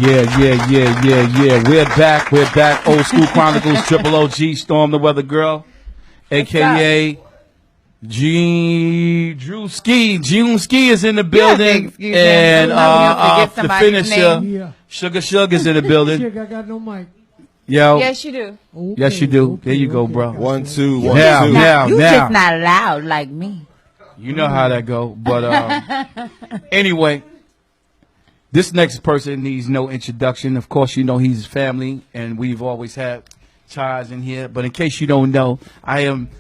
Yeah. We're back. Old School Chronicles, Triple OG, Storm the Weather Girl, a.k.a. Drew Ski. June Ski is in the building. And the finisher, Sugar is in the building. Sugar, I got no mic. Yo. Yes, you do. Okay, Yes, you do. There you go, bro. 1, 2, 1, 2. Now. You just not loud like me. You know how that go. But anyway, this next person needs no introduction. Of course, you know he's family, and we've always had ties in here. But in case you don't know, I am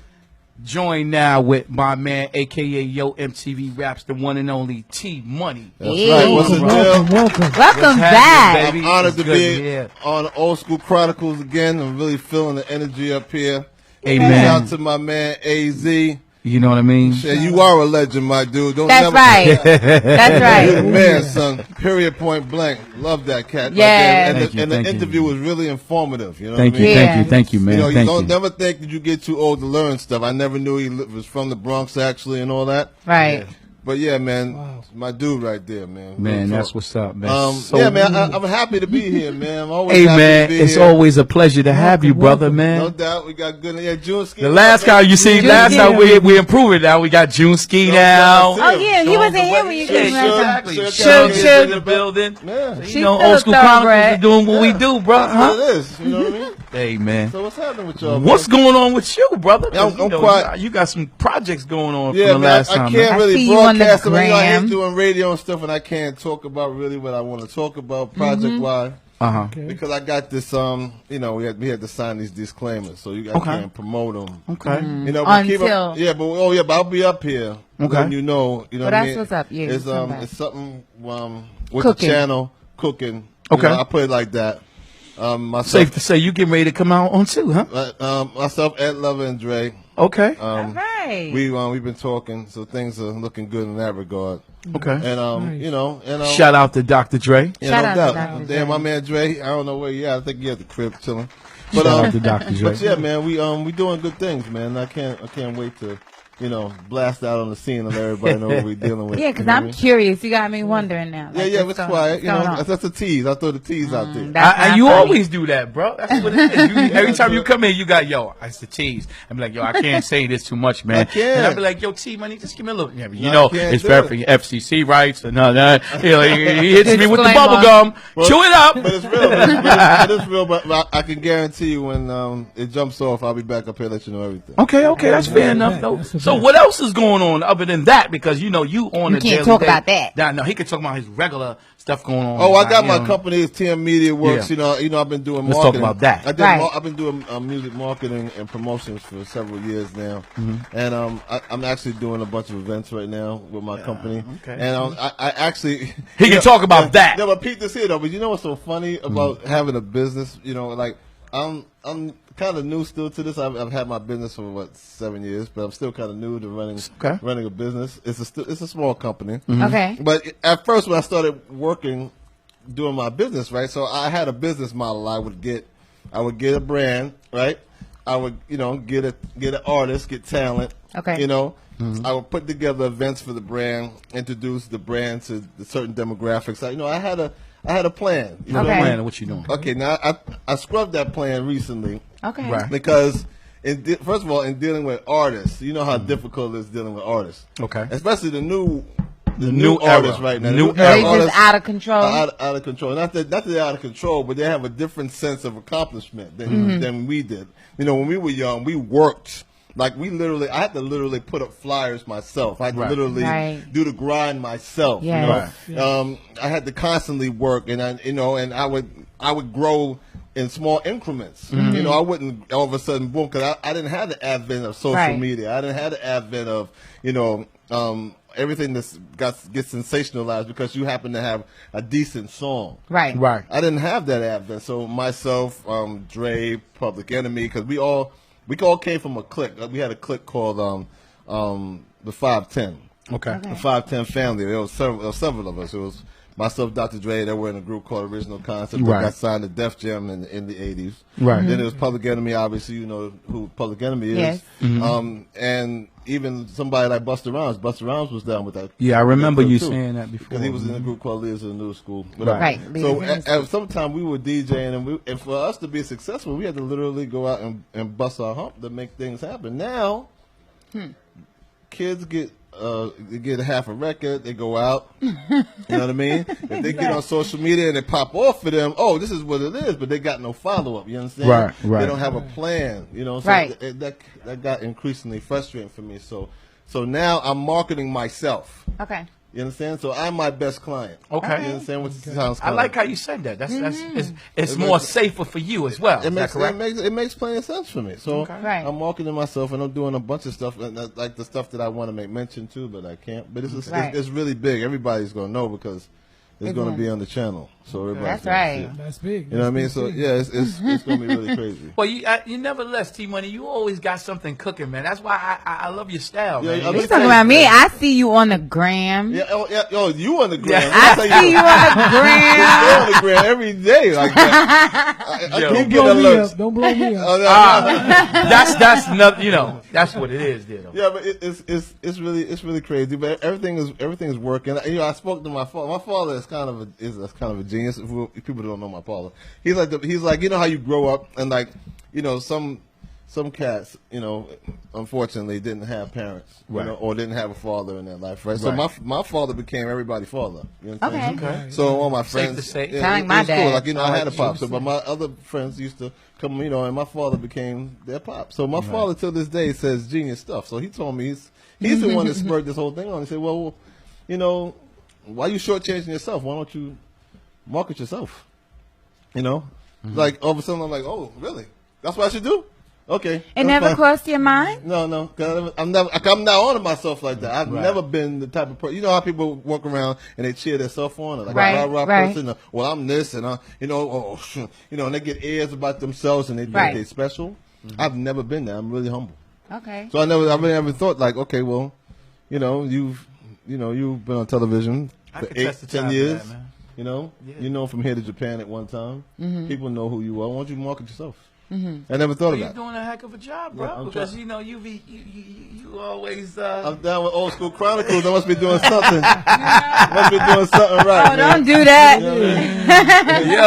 joined now with my man, a.k.a. Yo MTV Raps, the one and only T Money. That's right. What's the deal? Welcome back. I'm honored to be on Old School Chronicles again. I'm really feeling the energy up here. Amen. Shout out to my man AZ. You know what I mean? You are a legend, my dude. That's right. That's right. Man, son. Period, point blank. Love that cat. Yeah. Right there. And the interview was really informative. You know Thank what I mean? Thank you, man. You don't never think that you get too old to learn stuff. I never knew he was from the Bronx, actually, and all that. Right. Yeah. But yeah, man, my dude right there, man. Man, that's what's up, man. Yeah, man, I'm happy to be here, man. I'm always hey, happy man, to be it's here. always a pleasure to have you, brother, man. No doubt, we got good. Yeah, June Ski. The last time you see, last time we improved it. Now we got June Ski now. Oh yeah, he wasn't here when you came last time. Shug's in the building. Yeah. You know, Old School Chronicles is doing what we do, bro. That's what it is. You know what I mean? Hey, man. So what's happening with y'all? What's going on with you, brother? I'm quite. You got some projects going on Yeah, from the man, last I time. can't I really see you on the broadcast. I hate gram. doing radio and stuff, and I can't talk about really what I want to talk about project wise. Because I got this, you know, we had to sign these disclaimers, so I can't promote them. Okay. You know, Until but I'll be up here. When you know Well, what I that's mean? what's up. Yeah, It's something with Cooking. the channel cooking. Okay. You know, I put it like that. Myself, Safe to say you getting ready to come out on too, huh? myself, Ed Lover, and Dre. Okay. All right. We've been talking, so things are looking good in that regard. Okay. And you know, and shout out to Dr. Dre. yeah, Shout no out doubt. to Dr. Dre. Damn, my man Dre. I don't know where he at. I think he at the crib chilling. But Shout out to Dr. Dre. but yeah, man, we doing good things, man. I can't wait to, you know, blast out on the scene and let everybody know what we're dealing with. Yeah, because you know what I I'm mean? curious. You got me wondering now. Yeah, Like, it's quiet. You know, on? that's a tease. I throw the tease out there. That's You not funny. always do that, bro. That's what it is. Every time you come in, you got, yo, it's the tease. I'm like, yo, I can't say this too much, man. I can't. And I'll be like, yo, T, money, just give me a little. Yeah, but you I know, can't it's do fair it. for FCC rights and all that. You know, he hits me with the Disclaimer. bubble gum. Chew it up. But it's real. It is real. But I can guarantee you when it jumps off, I'll be back up here to let you know everything. Okay, that's fair enough, though. So what else is going on other than that? Because, you know, you on the You can't daily talk day. about that. Nah, no, he can talk about his regular stuff going on. Oh, I got You my know. company, TM Media Works. Yeah. You know, I've been doing Let's marketing. talk about that. I've been doing music marketing and promotions for several years now, and I'm actually doing a bunch of events right now with my company. Okay. And I actually He can talk about that. Yeah, but Pete, this here though. But you know what's so funny about having a business? You know, like I'm kind of new still to this. I've had my business for 7 years, but I'm still kind of new to running a business. It's a small company. Okay. But at first, when I started working, doing my business, right? So I had a business model. I would get a brand, right? I would, you know, get an artist, get talent. Okay. You know, I would put together events for the brand, introduce the brand to the certain demographics. I had a plan. You know Okay. what I mean? Plan, what you doing? Okay, now I scrubbed that plan recently Okay. Right. because, first of all, in dealing with artists, you know how difficult it is dealing with artists. Okay. Especially the new new artists era. right now. New The era. They artists just out of control. are out of control. Not that they're out of control, but they have a different sense of accomplishment than we did. You know, when we were young, we worked. Like I had to literally put up flyers myself. I had to literally do the grind myself. Yes. You know? I had to constantly work, and I would grow in small increments. You know, I wouldn't all of a sudden boom, because I didn't have the advent of social media. I didn't have the advent of everything that gets sensationalized because you happen to have a decent song. Right. I didn't have that advent. So myself, Dre, Public Enemy, because we all came from a clique. We had a clique called the 510. Okay. Okay. A 510 family. There was several of us. It was myself, Dr. Dre. They were in a group called Original Concept. They Right. got signed to Def Jam in the 80s. Right. Then it was Public Enemy. Obviously, you know who Public Enemy is. Yes. And even somebody like Busta Rhymes. Busta Rhymes was down with that. Yeah, I remember that you too. saying that before. Because he was in a group called Leaders of the New School. Right. So Leaders of the at some time we were DJing, and for us to be successful, we had to literally go out and bust our hump to make things happen. Now, kids get half a record, they go out. You know what I mean? If they get on social media and it pop off for them, oh, this is what it is, but they got no follow up. You understand? Right, right. They don't have a plan. You know, so Right. that got increasingly frustrating for me. So now I'm marketing myself. Okay. You understand? So I'm my best client. Okay. You understand what sounds? I like how you said that. That's it's more safer for you as well. It Is makes, that correct? it makes plenty of sense for me. So Right. I'm marketing myself, and I'm doing a bunch of stuff, and like the stuff that I want to make mention to, but I can't. But Right. it's really big. Everybody's going to know because it's going to Exactly. be on the channel. So everybody's That's gonna see right. it. That's big. You know what I mean? So yeah, it's going to be really crazy. Well, you nevertheless, T Money, you always got something cooking, man. That's why I love your style, Yeah, man. I You mean- talking about me? I see you on the gram. Yeah, oh, you on the gram? Yeah. I see you on the gram. You're on the gram every day like that. I Yo. keep Don't getting blow me alerts. up. Don't blow me up. Oh, no, That's not, that's what it is, there, though. Yeah, but it's really crazy. But everything is working. You know, I spoke to my father. My father is kind of a genius. If people don't know my father, he's like you know how you grow up and like you know some cats unfortunately didn't have parents, Right. or didn't have a father in their life, right? So Right. my father became everybody's father. You know what I'm Okay. saying? So all my friends, to say. Kinda like it my was cool. dad. Like I had a Like pop. you So, but my other friends used to come, and my father became their pop. So my father till this day says genius stuff. So he told me he's the one that spurred this whole thing on. He said, well, why you shortchanging yourself? Why don't you market yourself? Like all of a sudden I'm like, oh, really? That's what I should do? Okay. It that's never fine. crossed your mind? No, 'cause I'm not on to myself like that. I've Right. never been the type of person. You know how people walk around and they cheer themselves on, like Right, a rah-rah right. person. Well, I'm this, and and they get airs about themselves and they think Right. they're special. I've never been there. I'm really humble. Okay. So I really never thought like, okay, well, you've been on television I for can 8 to 10 testify to years. that, man. Yeah. You know from here to Japan at one time. Mm-hmm. People know who you are. Why don't you market yourself? I never thought of You're that. doing a heck of a job, bro. Yeah, I'm because trying. you always. I'm down with Old School Chronicles. I must be doing something. Must be doing something right. Oh, man. don't do that. You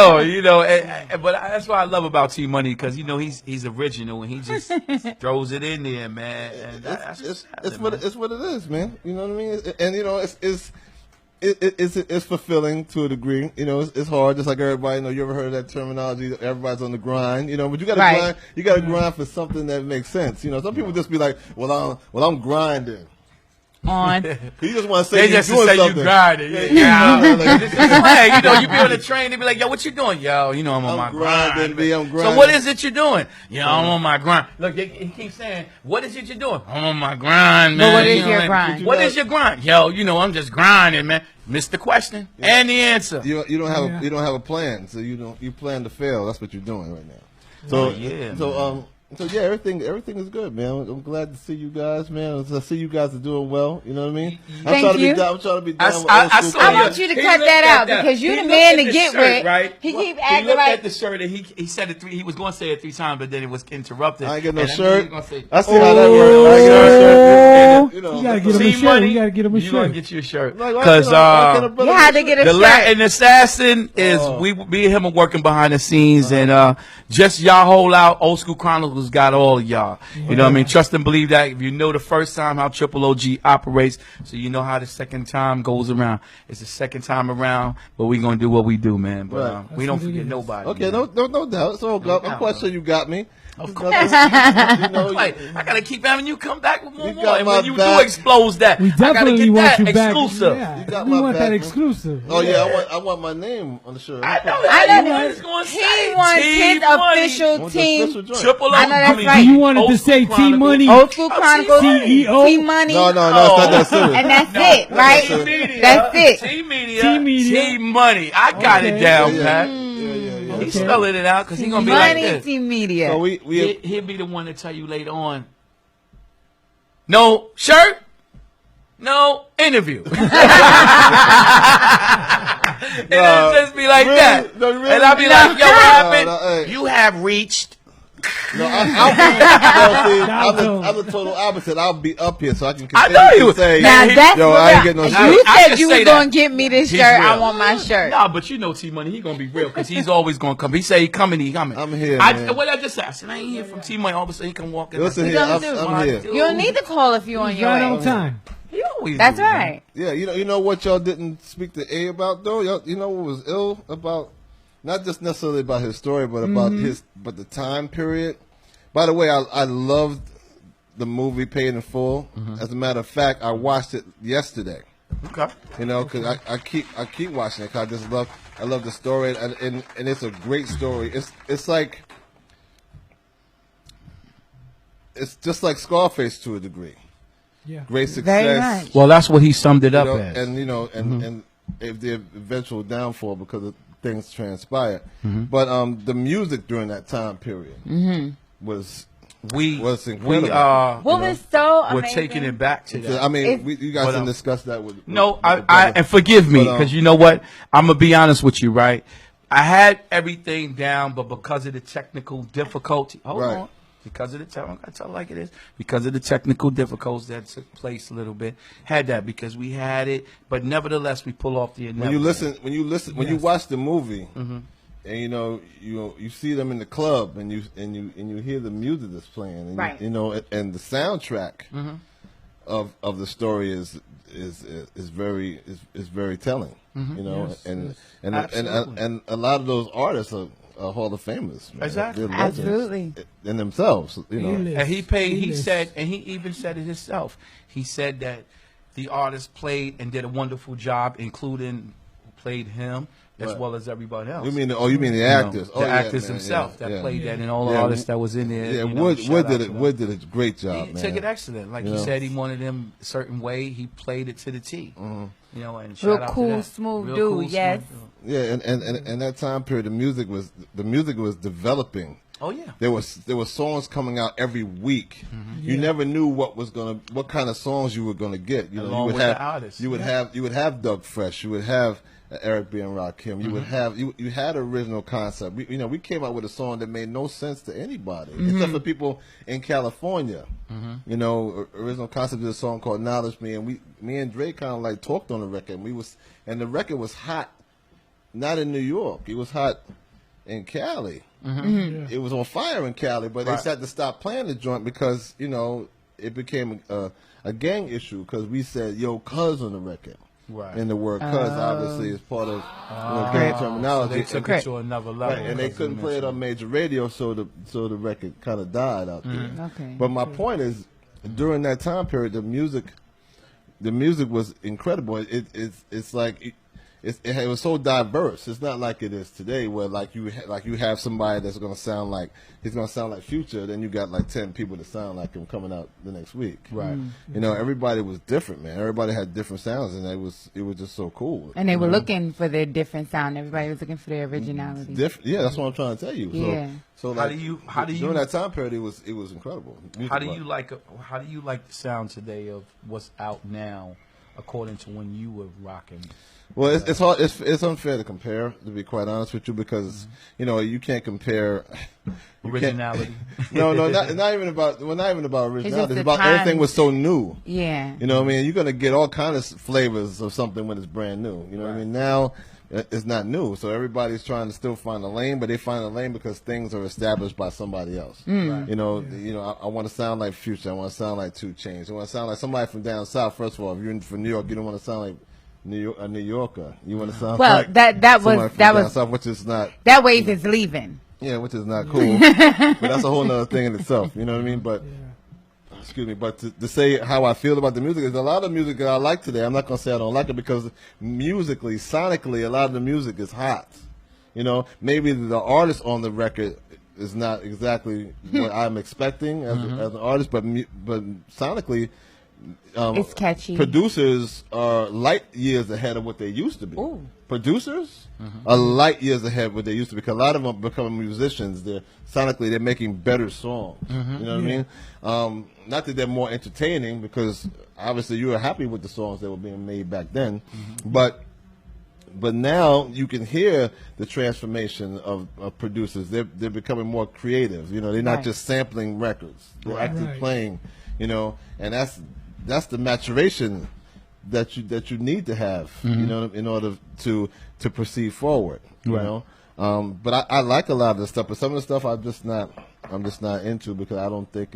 know what I mean? But that's what I love about T Money because he's original and he just throws it in there, man. And that's It's happening, what it is, man. You know what I mean? And it's fulfilling to a degree. It's hard, just like everybody. You ever heard of that terminology? Everybody's on the grind. But you got to Right. grind. You got to grind for something that makes sense. Some people just be like, "Well, I'm grinding." On. You just want to say They you're just doing say something. you grinding. Yeah. Hey, you be on the train, they be like, yo, what you doing? Yo, I'm on my I'm grinding, grind. B, I'm So grinding. what is it you're doing? Yo, I'm on my grind. Look, he keeps saying, what is it you're doing? I'm on my grind, man. what is You know your what I mean? grind? What is your grind? Yo, I'm just grinding, man. Missed the question and the answer. You don't have a plan, so you plan to fail. That's what you're doing right now. So everything is good, man. I'm glad to see you guys, man. I see you guys are doing well. You know what I mean? Thank you. I'm trying to be down with I Old School saw I you. want Chronicles. you to He cut looked that at out because you He the looked man at to the get shirt, with. right? He keep He acting looked like at the shirt and he said it he was going to say it 3 times, but then it was interrupted. I ain't get no And then shirt. he gonna say, I see how that works. I ain't get no shirt. You gotta get him a T shirt. Money, You gotta get him a you gonna shirt. get you a shirt Like, why because can't a brother you get had a to get a the shirt. Latin assassin is me and him are working behind the scenes and just y'all hold out. Old School Chronicles got all of y'all. You know what I mean? Trust and believe that. If you know the first time how Triple OG operates, so you know how the second time goes around. It's the second time around, but we gonna do what we do, man. But Right. we don't That's what it forget is. nobody. Okay, man. no doubt. So I'm quite sure you got me. Of course. Like, I gotta keep having you come back with more. You more. got And my when you back. do expose that, We I gotta definitely get want that you back. exclusive. Yeah, You got we my want back, that man. exclusive. Oh yeah, I want my name on the shirt. I know I that. know You that. was gonna He say wants his T-Money. official Want the team. official joint. Triple O. I know that's mean, right. You wanted Old to say School T-Money. Chronicles. Old School Chronicles, CEO? T-Money. No, it's not that serious. And that's it, right? T-Media. That's it. T-Media. T-Media. T-Money. I got it Okay. down, Yeah. Pat. Yeah. He's spelling it out because he's going to be like Money this. Team Media. So we He'll be the one to tell you later on, no shirt? No, interview. And it'll just be like really? that. No, really? And I'll be like, yo, what happened? hey. You have reached. No, I'm the total opposite. I'll be up here so I can I continue know you to would. say, Now that's yo, what I ain't getting no you shit. I said can you say was that. gonna get me this He's shirt. real. I want my shirt. Nah, but you know T-Money, he gonna be real because he's always gonna come. He say he coming, he coming. I'm here, man. What I just said, I said, I ain't here from T-Money. All of a sudden he can walk in. Listen I here, said, I'm here. You don't need to call if you on your Right way. on time. He always That's do, man. right. Yeah, you know what y'all didn't speak to A about though? You know what was ill about, not just necessarily about his story, but about but the time period. By the way, I loved the movie Paid in Full. As a matter of fact, I watched it yesterday. Okay. You know, because I keep watching it. 'Cause I love the story, and it's a great story. It's like, it's just like Scarface to a degree. Yeah. Great Very success. much. Well, that's what he summed it up You know, as. and and if the eventual downfall because of things transpired. But the music during that time period was was incredible. we are What was so we're amazing? taking it back to that. I mean, It's- you guys But, can discuss that with No, with I brother. and forgive me But, because you know what? I'm gonna be honest with you, right? I had everything down, but because of the technical difficulty, hold Right. on, because of the I gotta tell it like it is, because of the technical difficulties that took place a little bit, had that because we had it, but nevertheless we pull off the when you watch the movie, and you see them in the club, and you hear the music that's playing, and Right. and the soundtrack of the story is very telling, Yes, and yes. and a lot of those artists are Hall of Famers, man. Exactly. They're legends Absolutely. in themselves, A-list. And he paid. He A-list. said, and he even said it himself. He said that the artist played and did a wonderful job, including who played him as Right. well as everybody else. You mean the actors? the actors themselves that played that, and all the artists that was in there. Yeah, you know, Wood shout out did to it. them. Wood did a great job, He man. took it excellent. Like You he know? said, he wanted them a certain way. He played it to the T. You know, and Real shout out to cool, that. smooth Real dude, cool, yes. smooth dude. Yeah, and that time period, the music was developing. Oh yeah. There were songs coming out every week. You never knew what kind of songs you were gonna get. You Along would with have the artists. you would have Doug Fresh. You would have Eric B. and Rakim. You would have you had original concept. We came out with a song that made no sense to anybody except for people in California. Original concept of a song called "Knowledge Me," and me and Dre kind of like talked on the record. And the record was hot, not in New York. It was hot in Cali. Yeah. It was on fire in Cali, but Right. they had to stop playing the joint because it became a gang issue because we said "Yo, cuz" on the record. Right. And the word "cuz" obviously is part of gang So terminology. they took it to another level. Right, and they because couldn't you play it on mentioned major radio, so the record kind of died out there. Okay. But my point is, during that time period, the music was incredible. It's like it was so diverse. It's not like it is today, where like you have somebody that's going to sound like Future, then you got like 10 people that sound like him coming out the next week. Right. Everybody was different, man. Everybody had different sounds, and it was just so cool. And they were looking for their different sound. Everybody was looking for their originality. Yeah, that's what I'm trying to tell you. Yeah. So How like, do you during that time period, it was incredible. How do you like the sound today of what's out now, according to when you were rocking? Well, it's hard. It's unfair to compare, to be quite honest with you, because you can't compare Originality. No, not even about originality. just It's the about time. everything was so new. Yeah. You know what I mean? You're gonna get all kinds of flavors of something when it's brand new. You know what I mean? Now it's not new, so everybody's trying to still find a lane, but they find a lane because things are established by somebody else. Right. I want to sound like Future. I want to sound like 2 Chainz. I want to sound like somebody from down south. First of all, if you're from New York, you don't want to sound like a New Yorker. You want to sound Well, like that somebody was from that down was south, which is not. that wave is leaving. Yeah, which is not cool. But that's a whole nother thing in itself. You know what I mean? But excuse me. But to say how I feel about the music is a lot of music that I like today. I'm not gonna say I don't like it because musically, sonically, a lot of the music is hot. Maybe the artist on the record is not exactly what I'm expecting as an artist, but sonically. It's catchy. Producers are light years ahead of what they used to be. Ooh. producers are light years ahead of what they used to, because a lot of them are becoming musicians. They're making better songs. You know what I mean? Not that they're more entertaining, because obviously you were happy with the songs that were being made back then, but now you can hear the transformation of producers. They're becoming more creative. You know, they're not just sampling records. They're actually playing. You know, and that's the maturation that you need to have. You know, in order to proceed forward. You know, but I like a lot of the stuff, but some of the stuff I'm just not into, because I don't think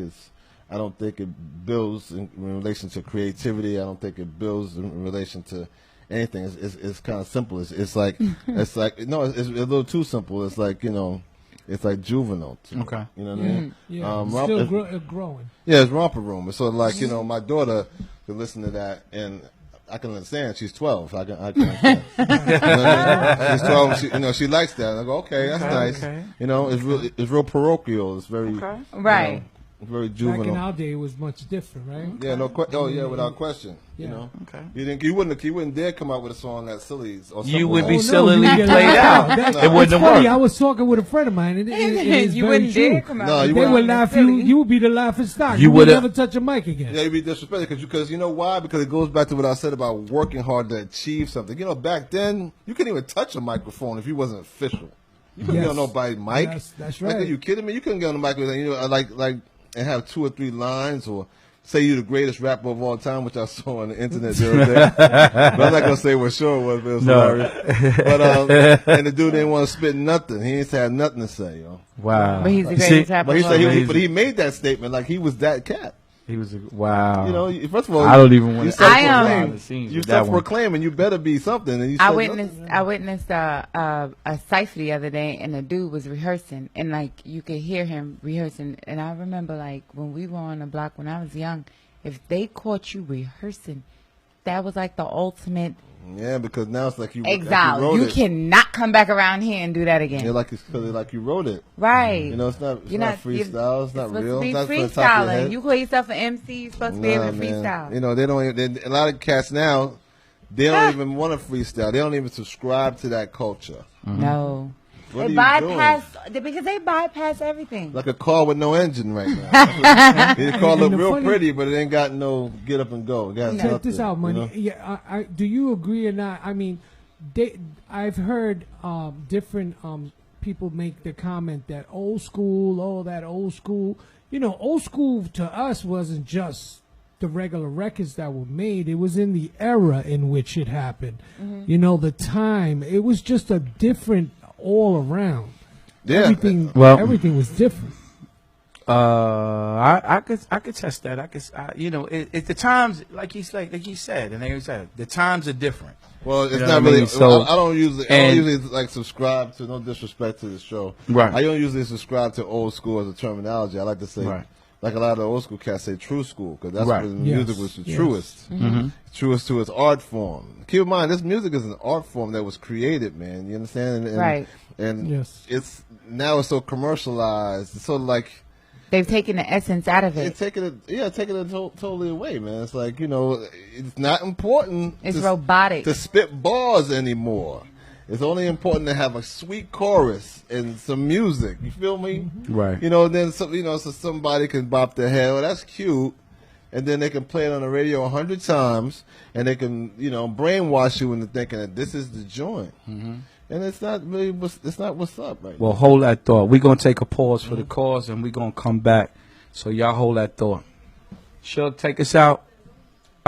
it builds in relation to creativity. I don't think it builds in relation to anything. It's kind of simple. It's like it's a little too simple. It's like, you know, it's like juvenile. Okay. You know what I mean? Yeah, still growing. Yeah, it's romper room. It's sort of like, you know, my daughter could listen to that, and I can understand. She's 12. I can understand. You know what I mean? She's 12. She, you know, she likes that. I go, okay, that's nice. Okay. You know, it's real parochial. It's very Right. You know, very Back juvenile. in our day, it was much different, right? Yeah, without question. Yeah. You know, Okay. you wouldn't dare come out with a song that silly or something. You would like be that. sillily you get played laughed out. That- It wouldn't have funny, worked. I was talking with a friend of mine, and it's You very wouldn't true. dare come out. No, with you They that. would laugh you. You would be the laughing stock. You You would would've- never touch a mic again. Yeah, you'd be disrespected because you know why? Because it goes back to what I said about working hard to achieve something. You know, back then you couldn't even touch a microphone if you wasn't official. You couldn't get on nobody's mic. That's Like, right. are you kidding me? You couldn't get on the mic with, you know, like and have 2 or 3 lines, or say you're the greatest rapper of all time, which I saw on the internet the other day. But I'm not gonna say what show it was, but it was hilarious. But and the dude didn't want to spit nothing. He didn't have nothing to say, yo. Wow. But he's the You greatest see, rapper. But he said Amazing. but he made that statement like he was that cat. He was wow. You know, first of all, I don't even want you to. self-proclaim. You with that one. self-proclaim, and you better be something. And you I said witnessed a cipher the other day, and the dude was rehearsing, and like you could hear him rehearsing. And I remember, like, when we were on the block when I was young, if they caught you rehearsing, that was like the ultimate yeah, because now it's like you exile. Like You it. cannot come back around here and do that again. Yeah, like like you wrote it. Right. You know, it's not You're freestyle. It's not supposed real. to be It's not from the top of your freestyling. head. You call yourself an MC, you're supposed to be able to Man. freestyle. You know, they don't. A lot of cats now, they don't even want to freestyle. They don't even subscribe to that culture. No. What They are you doing? because they bypass everything. Like a car with no engine right now. The car And look the real funny- pretty, but it ain't got no get up and go. It got Check nothing, this out, Money. you know? Yeah, do you agree or not? I mean, I've heard different people make the comment that old school, that old school. You know, old school to us wasn't just the regular records that were made. It was in the era in which it happened. You know, the time. It was just a different all around. Yeah. Everything was different. I could test that. You know, it's the times like he said, and they said the times are different. Well, it's You know not what I really. mean? So- I don't usually like subscribe to. No disrespect to the show. Right. I don't usually subscribe to old school as a terminology. I like to say, Right. like a lot of the old school cats say, true school, because that's Right. when the music was the Yes. truest, truest to its art form. Keep in mind, this music is an art form that was created, man. You understand? And, Right. And Yes. it's now it's so commercialized. It's sort of like. They've taken the essence out of it. It's taking it totally away, man. It's like, you know, it's not important. It's robotic. to spit bars anymore. It's only important to have a sweet chorus and some music. You feel me? Right. You know, then so somebody can bop their head. Oh, that's cute, and then they can play it on the radio 100 times, and they can, you know, brainwash you into thinking that this is the joint. And it's not really what's up right Well, hold that thought. We're going to take a pause for the cause, and we're going to come back. So y'all hold that thought. She'll take us out.